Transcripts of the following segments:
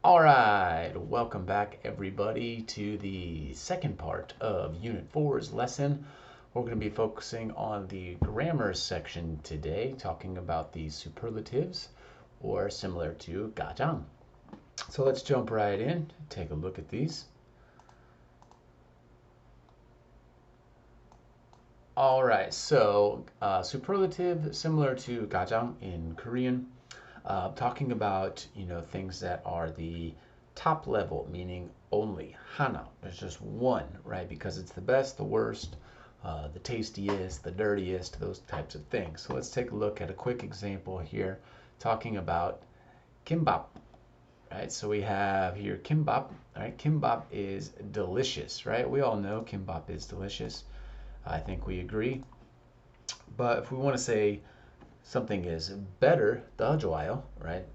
All right, welcome back everybody to the second part of Unit 4's lesson. We're going to be focusing on the grammar section today, talking about the superlatives, or similar to 가장. So let's jump right in, take a look at these. All right, so superlative, similar to 가장 in Korean, talking about things that are the top level, meaning only hana. There's just one, right? Because it's the best, the worst, the tastiest, the dirtiest, those types of things. So let's take a look at a quick example here, talking about kimbap. Right, so we have here kimbap. All right, kimbap is delicious, right? We all know kimbap is delicious. I think we agree. But if we want to say something is better, 더 좋아요, right?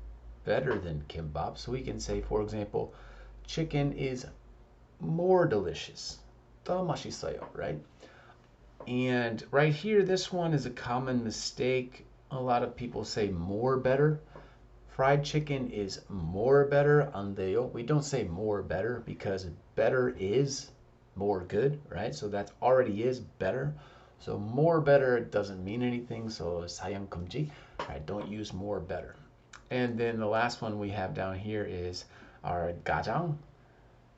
Better than kimbap. So we can say, for example, chicken is more delicious. 더 맛있어요, right? And right here, this one is a common mistake. A lot of people say more better. Fried chicken is more better 안 돼요. We don't say more better because better is more good, right? So that already is better. So more better doesn't mean anything. So 사용 금지, right? Don't use more better. And then the last one we have down here is our 가장.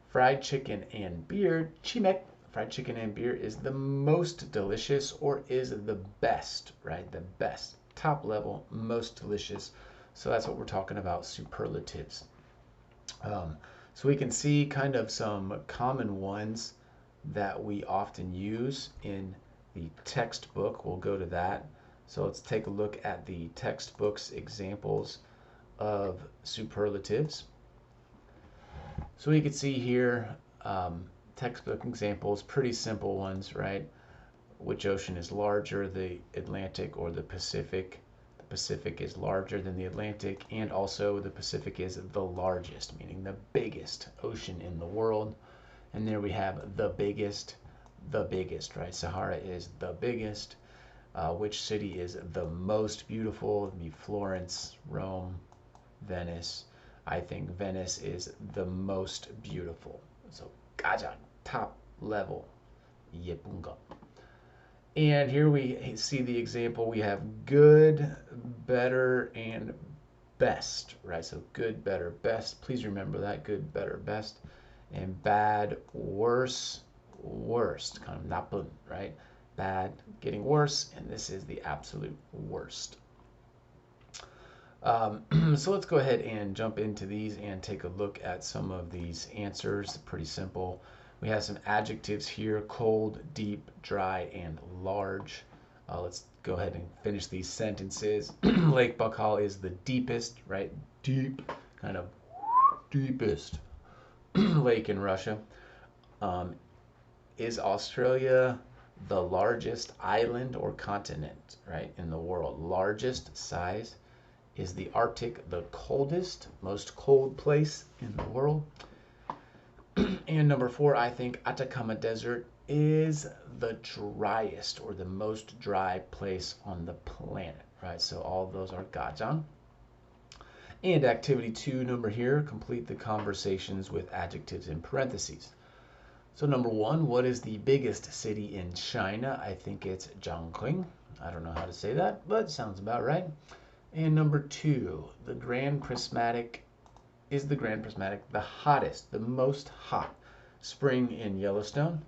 Fried chicken and beer, 치맥. Fried chicken and beer is the most delicious or is the best, right? The best, top level, most delicious. So that's what we're talking about, superlatives. So we can see kind of some common ones that we often use in the textbook. We'll go to that. So let's take a look at the textbook's examples of superlatives. So we can see here textbook examples, pretty simple ones, right? Which ocean is larger, the Atlantic or the Pacific? Pacific is larger than the Atlantic, and also the Pacific is the largest, meaning the biggest ocean in the world. And there we have the biggest, right? Sahara is the biggest. Which city is the most beautiful? It'd be Florence, Rome, Venice. I think Venice is the most beautiful. So 가장, top level, 예쁜 것. And here we see the example. We have good, better, and best, right? So good, better, best. Please remember that, good, better, best. And bad, worse, worst. Kind of 나쁜, right? Bad, getting worse, and this is the absolute worst. So let's go ahead and jump into these and take a look at some of these answers. Pretty simple. We have some adjectives here: cold, deep, dry, and large. Let's go ahead and finish these sentences. Lake Baikal is the deepest, right? Deep, kind of deepest lake in Russia. Is Australia the largest island or continent, right, in the world? Largest size. Is the Arctic the coldest, most cold place in the world? And number 4, I think Atacama Desert is the driest or the most dry place on the planet, right? So all of those are 가장. And activity 2, number here, complete the conversations with adjectives in parentheses. So number 1, what is the biggest city in China? I think it's Zhangqing. I don't know how to say that, but it sounds about right. And number 2, the Grand Prismatic. Is the Grand Prismatic the hottest, the most hot spring in Yellowstone?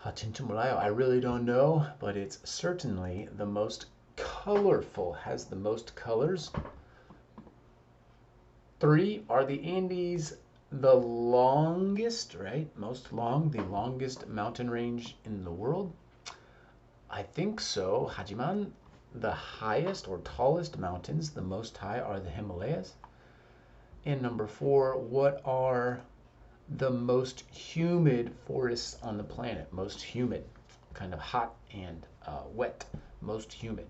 I really don't know, but it's certainly the most colorful, has the most colors. 3, are the Andes the longest, right? Most long, the longest mountain range in the world? I think so. 하지만 the highest or tallest mountains, the most high, are the Himalayas. And number 4, what are the most humid forests on the planet? Most humid, kind of hot and wet, most humid,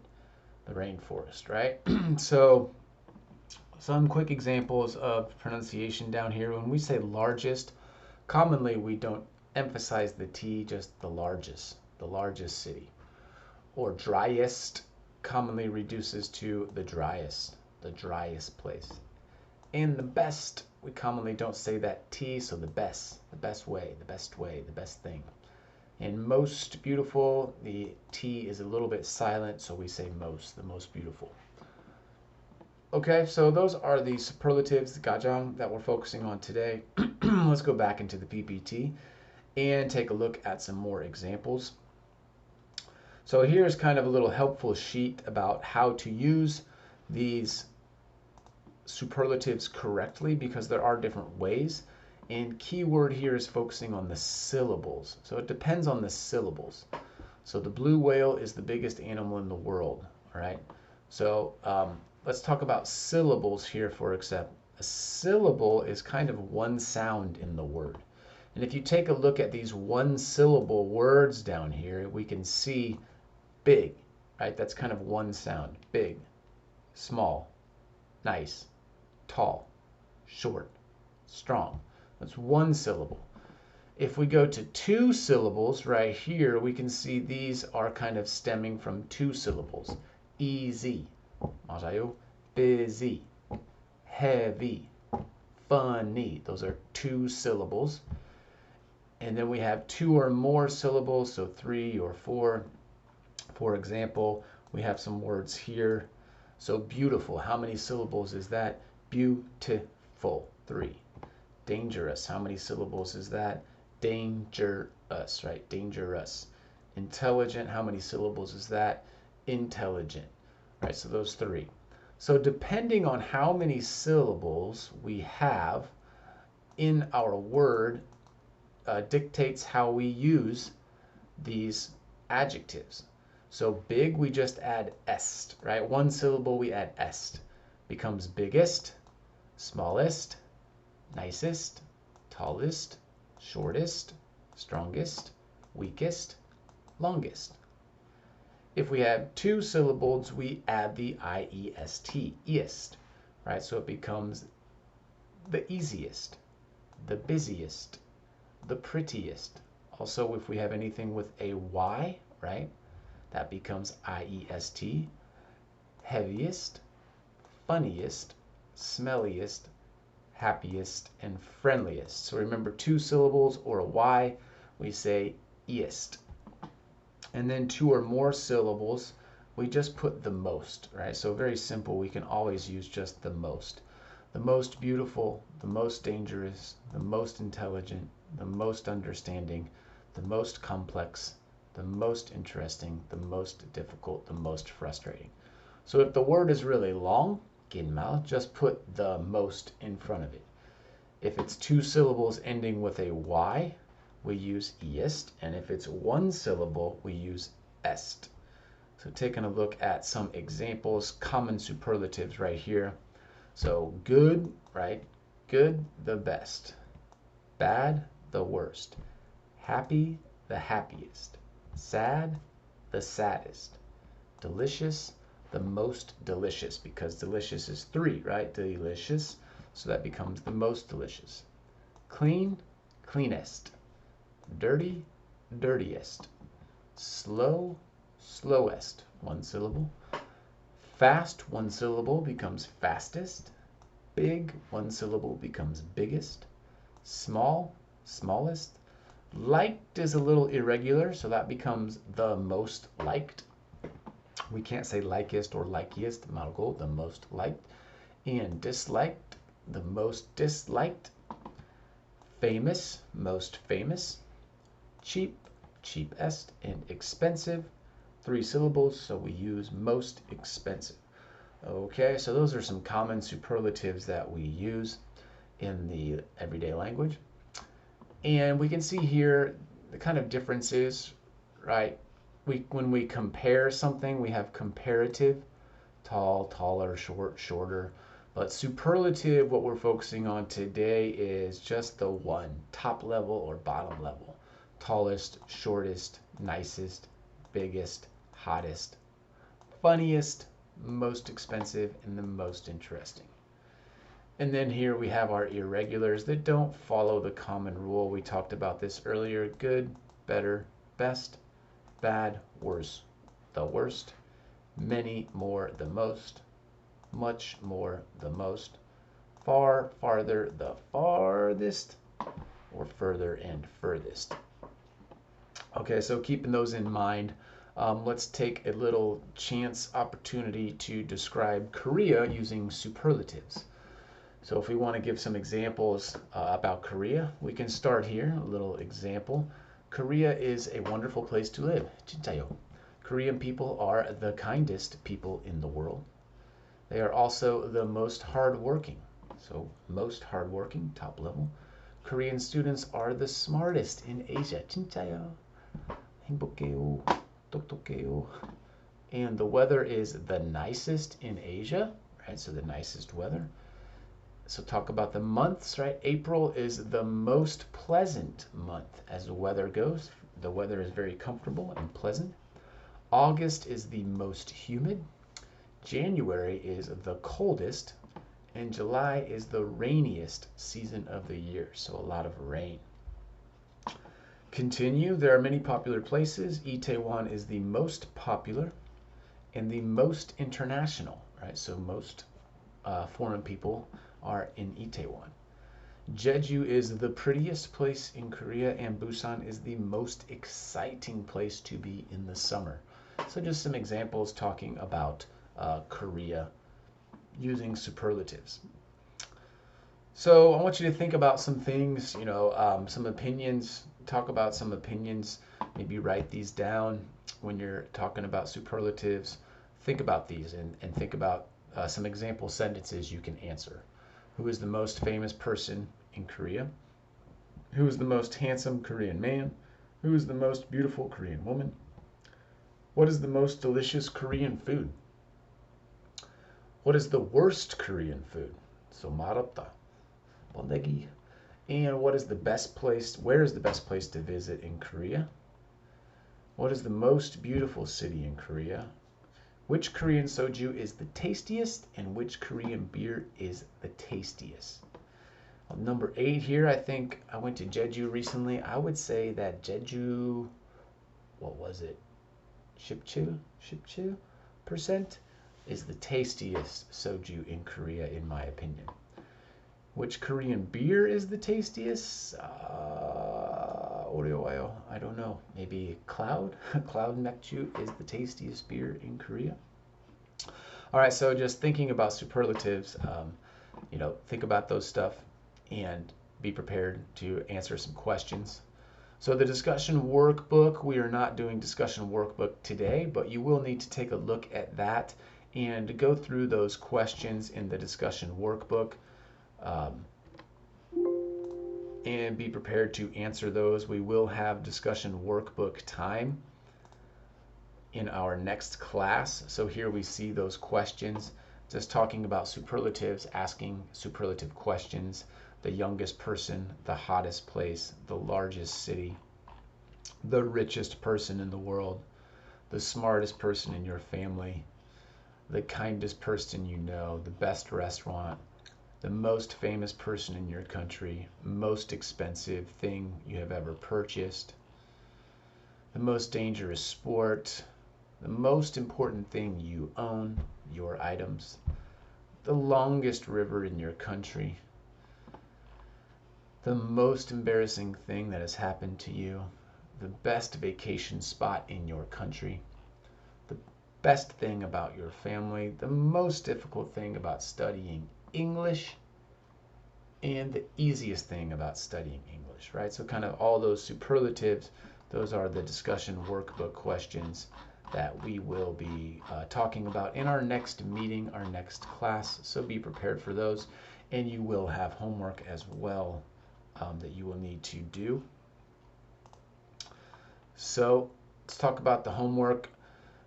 the rainforest, right? So some quick examples of pronunciation down here. When we say largest, commonly we don't emphasize the T, just the largest city. Or driest commonly reduces to the driest place. And the best, we commonly don't say that T, so the best way, the best thing. In most beautiful, the T is a little bit silent, so we say most, the most beautiful. Okay, so those are the superlatives, the gajang, that we're focusing on today. Let's go back into the PPT and take a look at some more examples. So here's kind of a little helpful sheet about how to use these superlatives correctly, because there are different ways. And keyword here is focusing on the syllables. So it depends on the syllables. So the blue whale is the biggest animal in the world. All right. So let's talk about syllables here for example. A syllable is kind of one sound in the word. And if you take a look at these one syllable words down here, we can see big, right? That's kind of one sound. Big, small, nice, tall, short, strong. That's one syllable. If we go to two syllables right here, we can see these are kind of stemming from two syllables. Easy, 맞아요. Busy, heavy, funny. Those are two syllables. And then we have two or more syllables, so 3 or 4. For example, we have some words here. So beautiful, how many syllables is that? Beautiful, 3. Dangerous, how many syllables is that? Dangerous, right? Dangerous. Intelligent, how many syllables is that? Intelligent, right? So those 3. So depending on how many syllables we have in our word dictates how we use these adjectives. So big, we just add est, right? One syllable, we add est. Becomes biggest, smallest, nicest, tallest, shortest, strongest, weakest, longest. If we have two syllables, we add the iest, east, right? So it becomes the easiest, the busiest, the prettiest. Also, if we have anything with a y, right? That becomes iest, heaviest, funniest, smelliest, happiest, and friendliest. So remember, two syllables or a y, we say east. And then two or more syllables, we just put the most, right? So very simple, we can always use just the most. The most beautiful, the most dangerous, the most intelligent, the most understanding, the most complex, the most interesting, the most difficult, the most frustrating. So if the word is really long, 긴말, just put the most in front of it. If it's two syllables ending with a y, we use east, and if it's one syllable, we use est. So taking a look at some examples, common superlatives right here. So good, right? Good, the best. Bad, the worst. Happy, the happiest. Sad, the saddest. Delicious, the most delicious, because delicious is 3, right? Delicious, so that becomes the most delicious. Clean, cleanest. Dirty, dirtiest. Slow, slowest, one syllable. Fast, one syllable, becomes fastest. Big, one syllable, becomes biggest. Small, smallest. Liked is a little irregular, so that becomes the most liked. We can't say likest or likiest, 말고 the most liked. And disliked, the most disliked. Famous, most famous. Cheap, cheapest. And expensive, 3 syllables, so we use most expensive. Okay, so those are some common superlatives that we use in the everyday language. And we can see here the kind of differences, right? When we compare something, we have comparative, tall, taller, short, shorter. But superlative, what we're focusing on today is just the one, top level or bottom level. Tallest, shortest, nicest, biggest, hottest, funniest, most expensive, and the most interesting. And then here we have our irregulars that don't follow the common rule. We talked about this earlier. Good, better, best, bad, worse, the worst, many, more, the most, much more, the most, far, farther, the farthest, or further and furthest. Okay, so keeping those in mind, let's take a little chance opportunity to describe Korea using superlatives. So if we want to give some examples about Korea, we can start here. A little example. Korea is a wonderful place to live. 진짜요. Korean people are the kindest people in the world. They are also the most hardworking. So most hardworking, top level. Korean students are the smartest in Asia. 진짜요. 행복해요. 똑똑해요. And the weather is the nicest in Asia, right? So the nicest weather. So talk about the months, right? April is the most pleasant month as the weather goes. The weather is very comfortable and pleasant. August is the most humid. January is the coldest. And July is the rainiest season of the year. So a lot of rain. Continue. There are many popular places. Itaewon is the most popular and the most international, right? So most foreign people are in Itaewon. Jeju is the prettiest place in Korea, and Busan is the most exciting place to be in the summer. So just some examples talking about Korea using superlatives. So I want you to think about some things, some opinions, talk about some opinions, maybe write these down when you're talking about superlatives. Think about these and think about some example sentences you can answer. Who is the most famous person in Korea? Who is the most handsome Korean man? Who is the most beautiful Korean woman? What is the most delicious Korean food? What is the worst Korean food? So 맛없다, 번데기. And what is the best place? Where is the best place to visit in Korea? What is the most beautiful city in Korea? Which Korean soju is the tastiest, and which Korean beer is the tastiest? Well, number 8 here, I think I went to Jeju recently. I would say that Jeju, what was it? 17% is the tastiest soju in Korea, in my opinion. Which Korean beer is the tastiest? 어려워요. I don't know. Maybe Cloud? Cloud Mekju is the tastiest beer in Korea. All right, so just thinking about superlatives, think about those stuff and be prepared to answer some questions. So the discussion workbook, we are not doing discussion workbook today, but you will need to take a look at that and go through those questions in the discussion workbook. And be prepared to answer those. We will have discussion workbook time in our next class. So here we see those questions, just talking about superlatives, asking superlative questions, the youngest person, the hottest place, the largest city, the richest person in the world, the smartest person in your family, the kindest person you know, the best restaurant, the most famous person in your country, most expensive thing you have ever purchased, the most dangerous sport, the most important thing you own, your items, the longest river in your country, the most embarrassing thing that has happened to you, the best vacation spot in your country, the best thing about your family, the most difficult thing about studying English, and the easiest thing about studying English, right? So kind of all those superlatives, those are the discussion workbook questions that we will be talking about in our next meeting, our next class. So be prepared for those, and you will have homework as well that you will need to do. So let's talk about the homework.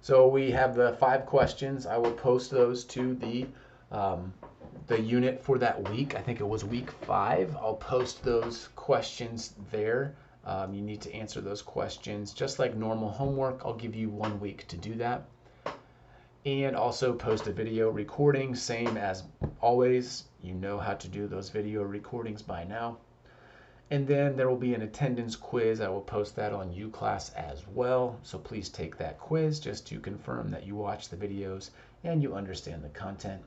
So we have the 5 questions. I will post those to the unit for that week. I think it was week 5. I'll post those questions there. You need to answer those questions just like normal homework. I'll give you 1 week to do that. And also post a video recording, same as always. You know how to do those video recordings by now. And then there will be an attendance quiz. I will post that on UClass as well. So please take that quiz just to confirm that you watch the videos and you understand the content.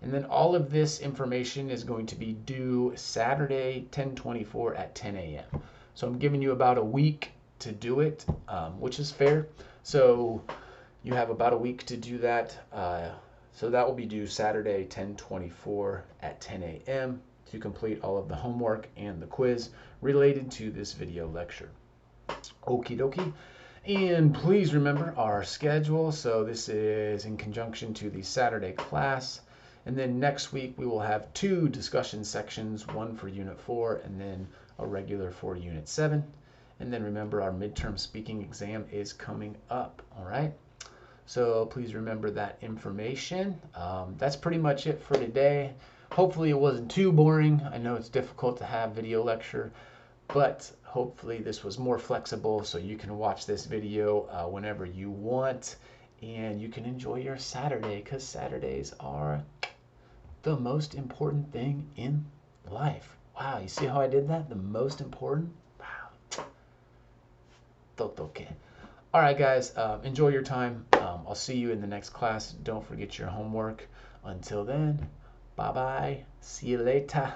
And then all of this information is going to be due Saturday, 10/24 at 10 a.m. So I'm giving you about a week to do it, which is fair. So you have about a week to do that. So that will be due Saturday, 10/24 at 10 a.m. to complete all of the homework and the quiz related to this video lecture. Okie dokie. And please remember our schedule. So this is in conjunction to the Saturday class. And then next week we will have 2 discussion sections, one for Unit 4 and then a regular for Unit 7. And then remember our midterm speaking exam is coming up, all right? So please remember that information. That's pretty much it for today. Hopefully it wasn't too boring. I know it's difficult to have video lecture, but hopefully this was more flexible so you can watch this video whenever you want and you can enjoy your Saturday, because Saturdays are the most important thing in life. Wow, you see how I did that? The most important? Wow. Totoke. All right, guys, enjoy your time. I'll see you in the next class. Don't forget your homework. Until then, bye-bye. See you later.